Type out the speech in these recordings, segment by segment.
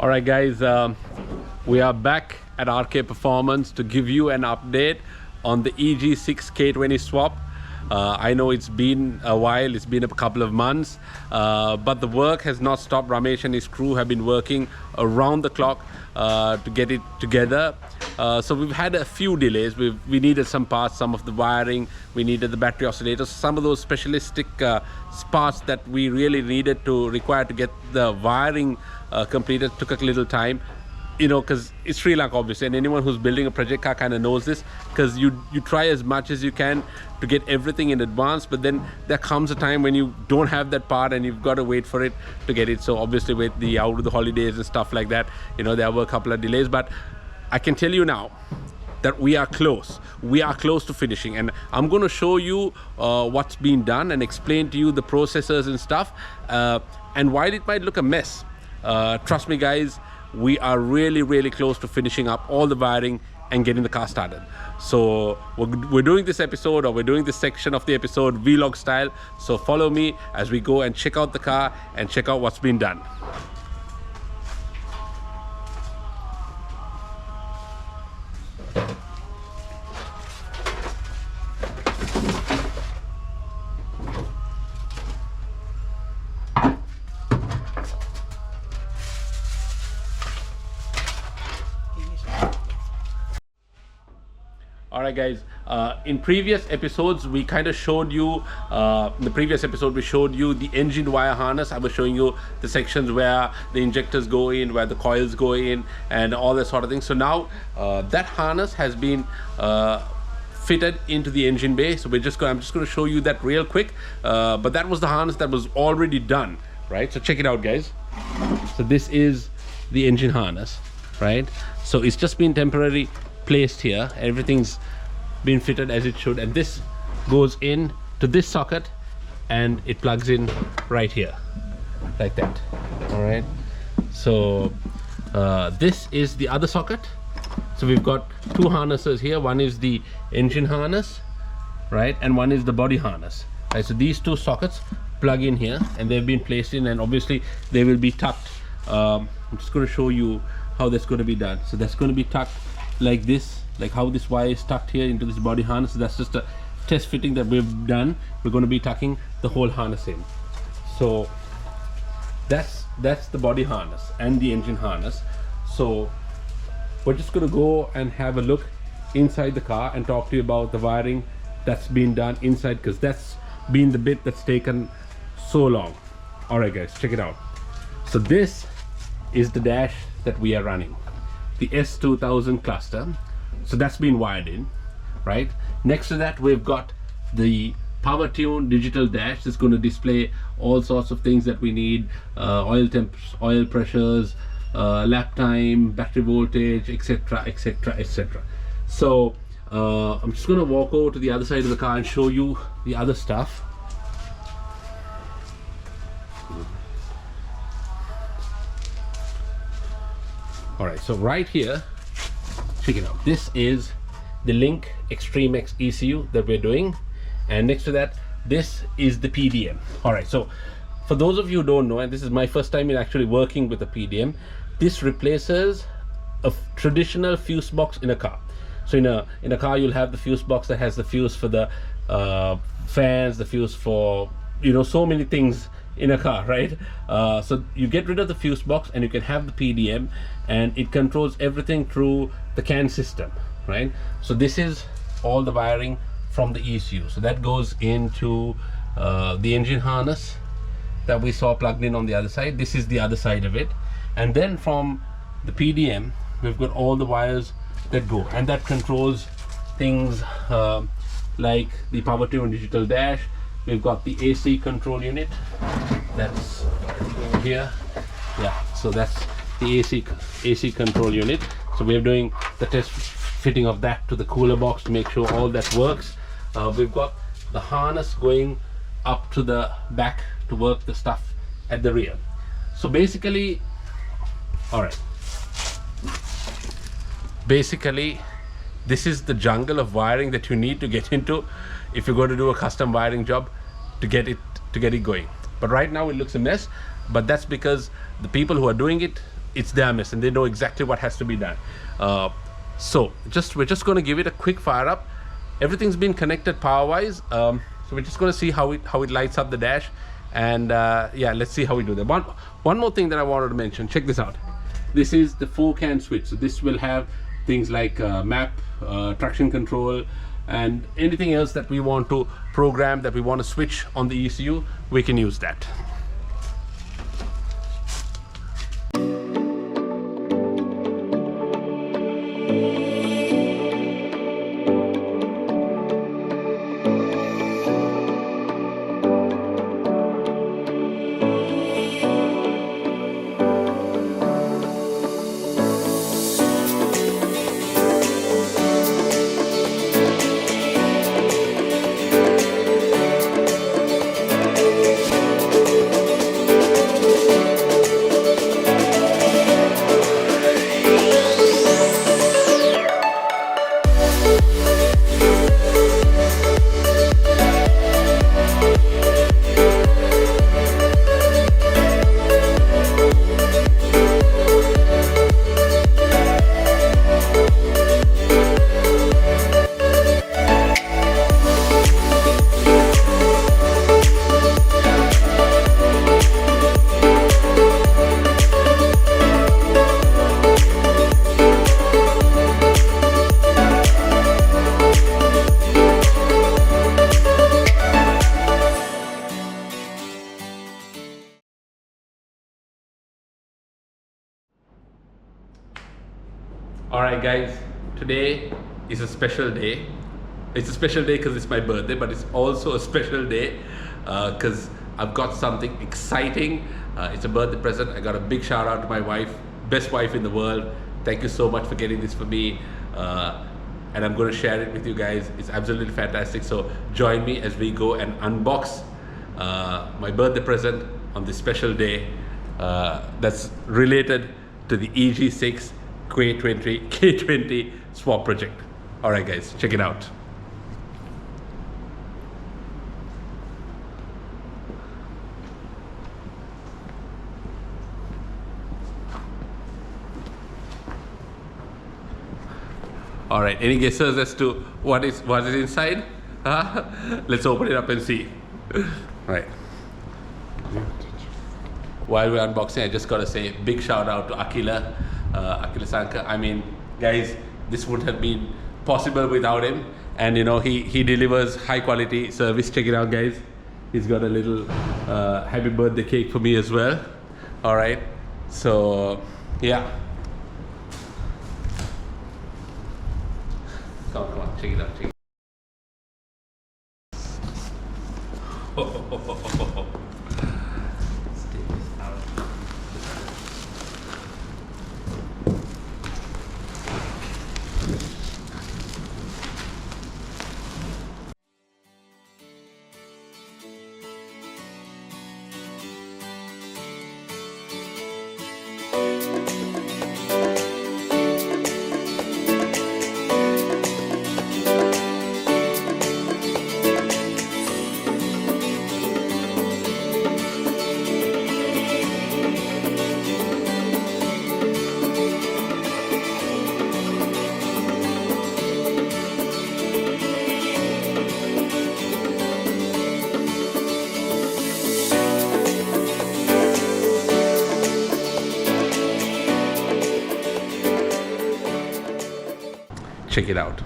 All right, guys, we are back at RK Performance to give you an update on the EG6 K20 swap. I know it's been a while, it's been a couple of months, but the work has not stopped. Ramesh and his crew have been working around the clock to get it together. So we've had a few delays. We needed some parts, some of the wiring, we needed the battery oscillators, some of those specialistic parts that we really needed to require to get the wiring completed took a little time. You know, because it's Sri Lanka obviously, and anyone who's building a project car kind of knows this, because you try as much as you can to get everything in advance, but then there comes a time when you don't have that part and you've got to wait for it to get it. So obviously with the out of the holidays and stuff like that, you know, there were a couple of delays, but I can tell you now that we are close to finishing, and I'm going to show you what's been done and explain to you the processes and stuff, and while it might look a mess, trust me guys, we are really close to finishing up all the wiring and getting the car started. So we're doing this episode, or we're doing this section of the episode vlog style, so follow me as we go and check out the car and check out what's been done. All right guys, in previous episodes we kind of showed you, in the previous episode we showed you the engine wire harness. I was showing you the sections where the injectors go in, where the coils go in, and all that sort of thing. So now that harness has been fitted into the engine bay, so I'm just going to show you that real quick, but that was the harness that was already done, right? So check it out guys. So this is the engine harness, right? So it's just been temporarily placed here, everything's been fitted as it should, and this goes in to this socket and it plugs in right here like that. All right, so this is the other socket. So we've got two harnesses here, one is the engine harness, right, and one is the body harness, right? So these two sockets plug in here and they've been placed in, and obviously they will be tucked. I'm just going to show you how that's going to be done. So that's going to be tucked like this, like how this wire is tucked here into this body harness. So that's just a test fitting that we've done. We're going to be tucking the whole harness in. So that's the body harness and the engine harness. So we're just going to go and have a look inside the car and talk to you about the wiring that's been done inside, because that's been the bit that's taken so long. All right guys, check it out. So this is the dash that we are running, the S2000 cluster. So that's been wired in, right? Next to that we've got the power tune digital dash that's going to display all sorts of things that we need, oil temps, oil pressures, lap time, battery voltage, etc. So I'm just going to walk over to the other side of the car and show you the other stuff. All right, so right here, check it out. This is the Link Extreme X ECU that we're doing, and next to that, this is the PDM. All right, so for those of you who don't know, and this is my first time in actually working with a PDM, this replaces a traditional fuse box in a car. So in a car, you'll have the fuse box that has the fuse for the fans, the fuse for, you know, so many things in a car, right? So you get rid of the fuse box and you can have the PDM, and it controls everything through the CAN system, right? So this is all the wiring from the ECU. So that goes into the engine harness that we saw plugged in on the other side. This is the other side of it, and then from the PDM we've got all the wires that go, and that controls things like the power tune digital dash. We've got the AC control unit that's over here. Yeah, so that's the AC control unit. So we're doing the test fitting of that to the cooler box to make sure all that works. We've got the harness going up to the back to work the stuff at the rear. So basically, all right, basically this is the jungle of wiring that you need to get into if you're going to do a custom wiring job to get it going. But right now it looks a mess, but that's because the people who are doing it it's their mess and they know exactly what has to be done. So we're just going to give it a quick fire up. Everything's been connected power wise, so we're just going to see how it lights up the dash, and yeah, let's see how we do that. One more thing that I wanted to mention, check this out. This is the 4-can switch, so this will have things like map, traction control, and anything else that we want to program, that we want to switch on the ECU, we can use that. Alright guys, today is a special day. It's a special day because it's my birthday, but it's also a special day because I've got something exciting. It's a birthday present. I got a big shout out to my wife, best wife in the world. Thank you so much for getting this for me, and I'm going to share it with you guys. It's absolutely fantastic, so join me as we go and unbox my birthday present on this special day that's related to the EG6 K20 swap project. Alright guys, check it out. Alright, any guesses as to what is inside? Let's open it up and see. Right. While we're unboxing, I just gotta say big shout out to Akila Sanka. I mean, guys, this wouldn't have been possible without him, and you know, he delivers high quality service. Check it out guys, he's got a little happy birthday cake for me as well. All right, so yeah, come on, check it out, check it out. Check it out.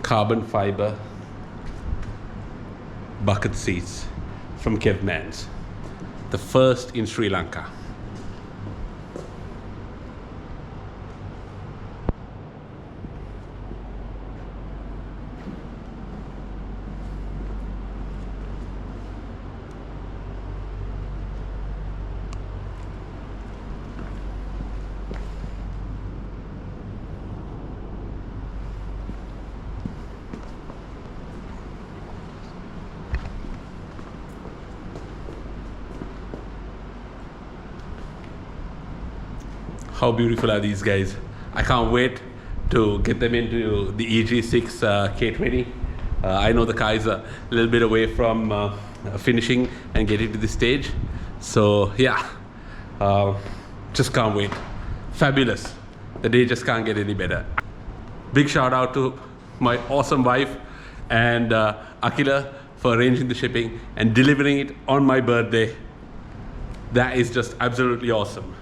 Carbon fiber bucket seats from Kswap, the first in Sri Lanka. How beautiful are these guys? I can't wait to get them into the EG6 K20. I know the car is a little bit away from finishing and getting to the stage. So yeah, Just can't wait. Fabulous. The day just can't get any better. Big shout out to my awesome wife and Akila for arranging the shipping and delivering it on my birthday. That is just absolutely awesome.